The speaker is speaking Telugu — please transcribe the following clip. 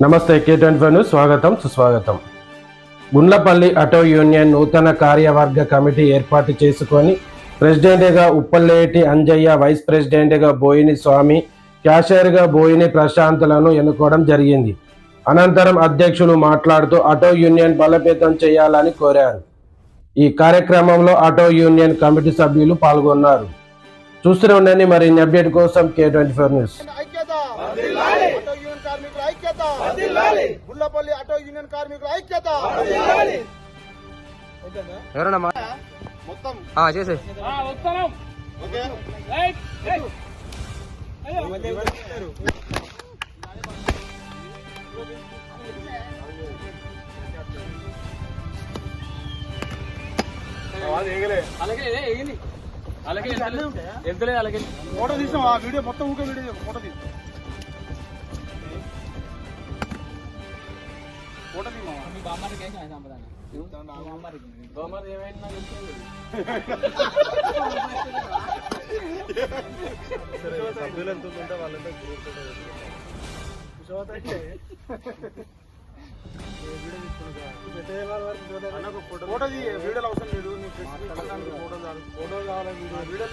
నమస్తే K24 న్యూస్ స్వాగతం సుస్వాగతం. గుండ్లపల్లి ఆటో యూనియన్ నూతన కార్యవర్గ కమిటీ ఏర్పాటు చేసుకొని ప్రెసిడెంట్గా ఉప్పల్లేటి అంజయ్య, వైస్ ప్రెసిడెంట్గా బోయిని స్వామి, క్యాషియర్గా బోయిని ప్రశాంత్లను ఎన్నుకోవడం జరిగింది. అనంతరం అధ్యక్షులు మాట్లాడుతూ ఆటో యూనియన్ బలోపేతం చేయాలని కోరారు. ఈ కార్యక్రమంలో ఆటో యూనియన్ కమిటీ సభ్యులు పాల్గొన్నారు. చూస్తూనే ఉండండి మరిన్ని అప్డేట్ కోసం K24 news. Gundlapalli auto union కార్మికుల ఐక్యత మొత్తం చేసే ఫోటో తీసాం. ఆ వీడియో మొత్తం ఊకే వీడియో ఫోటో తీసి ఫోటో ఫోటో వీడియోలు అవసరం లేదు. ఫోటో కావాలి వీడియో